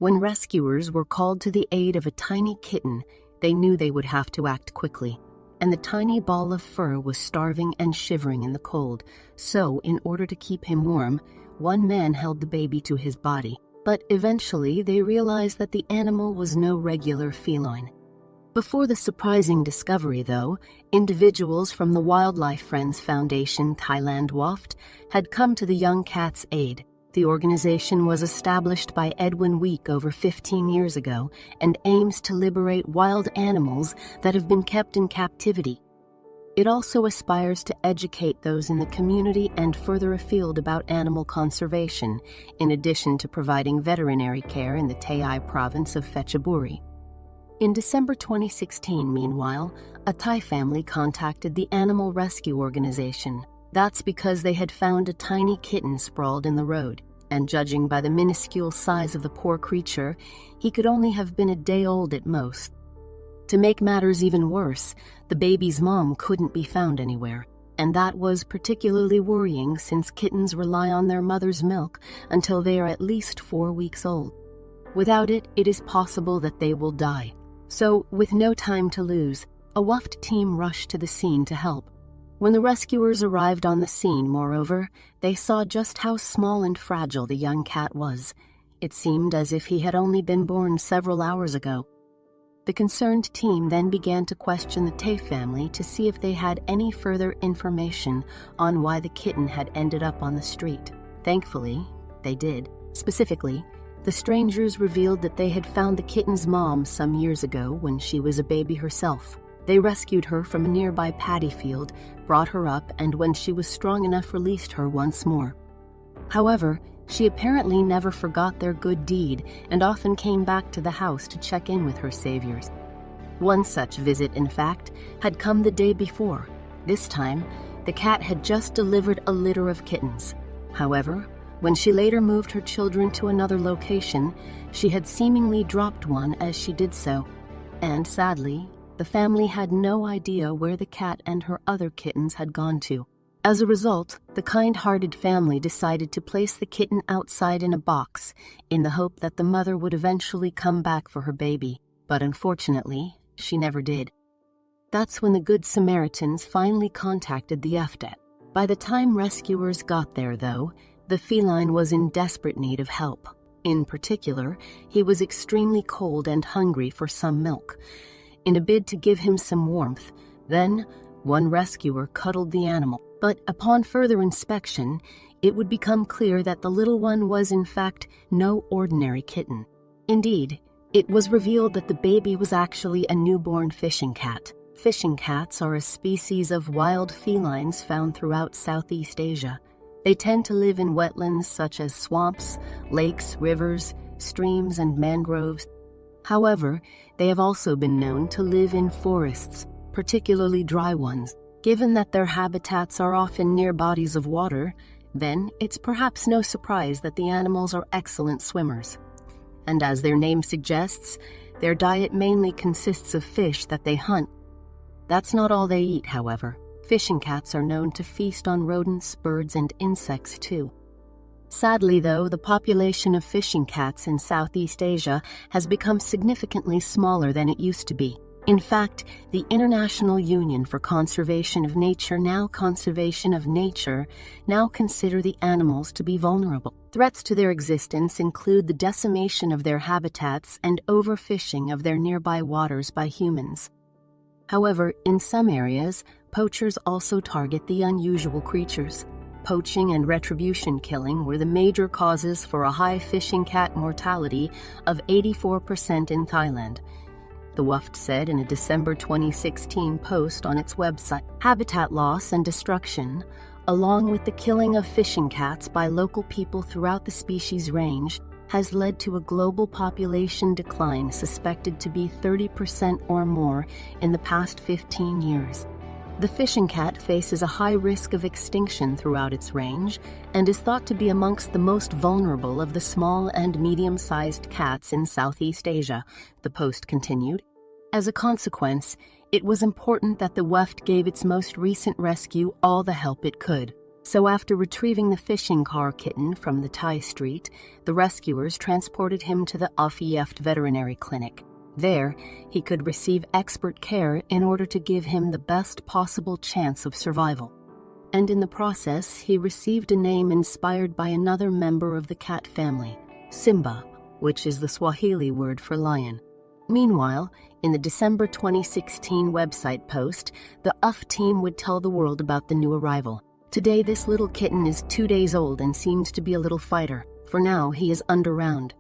When rescuers were called to the aid of a tiny kitten, they knew they would have to act quickly, and the tiny ball of fur was starving and shivering in the cold, so in order to keep him warm, one man held the baby to his body. But eventually they realized that the animal was no regular feline. Before the surprising discovery, though, individuals from the Wildlife Friends Foundation Thailand WAFT had come to the young cat's aid. The organization was established by Edwin Week over 15 years ago and aims to liberate wild animals that have been kept in captivity. It also aspires to educate those in the community and further afield about animal conservation, in addition to providing veterinary care in the Teai province of Phetchaburi. In December 2016, meanwhile, a Thai family contacted the animal rescue organization. That's because they had found a tiny kitten sprawled in the road, and judging by the minuscule size of the poor creature, he could only have been a day old at most. To make matters even worse, the baby's mom couldn't be found anywhere, and that was particularly worrying since kittens rely on their mother's milk until they are at least 4 weeks old. Without it, it is possible that they will die. So, with no time to lose, a WAFT team rushed to the scene to help. When the rescuers arrived on the scene, moreover, they saw just how small and fragile the young cat was. It seemed as if he had only been born several hours ago. The concerned team then began to question the Tay family to see if they had any further information on why the kitten had ended up on the street. Thankfully, they did. Specifically, the strangers revealed that they had found the kitten's mom some years ago when she was a baby herself. They rescued her from a nearby paddy field, brought her up, and when she was strong enough, released her once more. However, she apparently never forgot their good deed and often came back to the house to check in with her saviors. One such visit, in fact, had come the day before. This time, the cat had just delivered a litter of kittens. However, when she later moved her children to another location, she had seemingly dropped one as she did so. And sadly, the family had no idea where the cat and her other kittens had gone to. As a result, the kind-hearted family decided to place the kitten outside in a box in the hope that the mother would eventually come back for her baby. But unfortunately, she never did. That's when the Good Samaritans finally contacted the FDET. By the time rescuers got there, though, the feline was in desperate need of help. In particular, he was extremely cold and hungry for some milk. In a bid to give him some warmth, then one rescuer cuddled the animal. But upon further inspection, it would become clear that the little one was in fact no ordinary kitten. Indeed, it was revealed that the baby was actually a newborn fishing cat. Fishing cats are a species of wild felines found throughout Southeast Asia. They tend to live in wetlands such as swamps, lakes, rivers, streams, and mangroves. However, they have also been known to live in forests, particularly dry ones. Given that their habitats are often near bodies of water, then it's perhaps no surprise that the animals are excellent swimmers. And as their name suggests, their diet mainly consists of fish that they hunt. That's not all they eat, however. Fishing cats are known to feast on rodents, birds, and insects too. Sadly, though, the population of fishing cats in Southeast Asia has become significantly smaller than it used to be. In fact, the International Union for Conservation of Nature now consider the animals to be vulnerable. Threats to their existence include the decimation of their habitats and overfishing of their nearby waters by humans. However, in some areas, poachers also target the unusual creatures. Poaching and retribution killing were the major causes for a high fishing cat mortality of 84% in Thailand. The WAFT said in a December 2016 post on its website. Habitat loss and destruction, along with the killing of fishing cats by local people throughout the species range, has led to a global population decline suspected to be 30% or more in the past 15 years. The fishing cat faces a high risk of extinction throughout its range and is thought to be amongst the most vulnerable of the small and medium-sized cats in Southeast Asia, the post continued. As a consequence, it was important that the WAFT gave its most recent rescue all the help it could. So after retrieving the fishing car Kitten from the Thai street, the rescuers transported him to the Eft veterinary clinic. There, he could receive expert care in order to give him the best possible chance of survival. And in the process, he received a name inspired by another member of the cat family, Simba, which is the Swahili word for lion. Meanwhile, in the December 2016 website post, the team would tell the world about the new arrival. Today, this little kitten is 2 days old and seems to be a little fighter. For now, he is underground.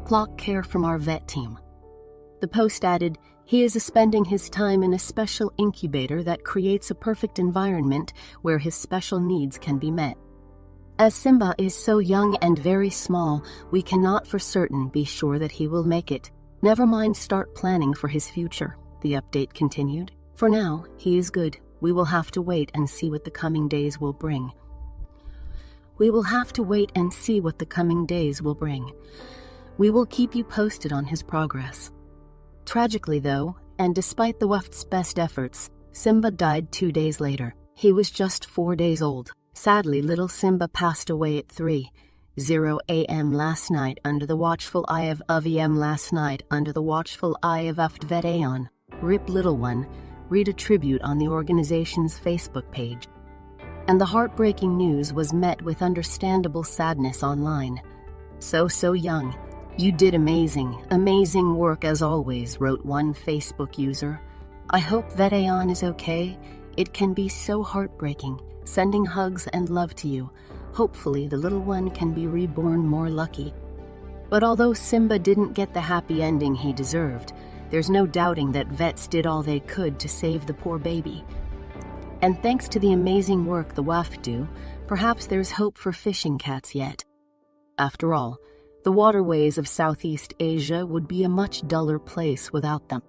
Clock care from our vet team. The post added, he is spending his time in a special incubator that creates a perfect environment where his special needs can be met. As Simba is so young and very small, we cannot for certain be sure that he will make it. Never mind start planning for his future, the update continued. For now, he is good. We will have to wait and see what the coming days will bring. We will keep you posted on his progress. Tragically though, and despite the WEFT's best efforts, Simba died 2 days later. He was just 4 days old. Sadly, little Simba passed away at 3:00 a.m. last night under the watchful eye of Eft Vet Aeon. RIP little one. Read a tribute on the organization's Facebook page. And the heartbreaking news was met with understandable sadness online. So young. You did amazing work as always, wrote one Facebook user. I hope Vet Aeon is okay. It can be so heartbreaking. Sending hugs and love to you. Hopefully the little one can be reborn more lucky. But although Simba didn't get the happy ending he deserved, there's no doubting that vets did all they could to save the poor baby. And thanks to the amazing work the WEF do, perhaps there's hope for fishing cats yet. After all, the waterways of Southeast Asia would be a much duller place without them.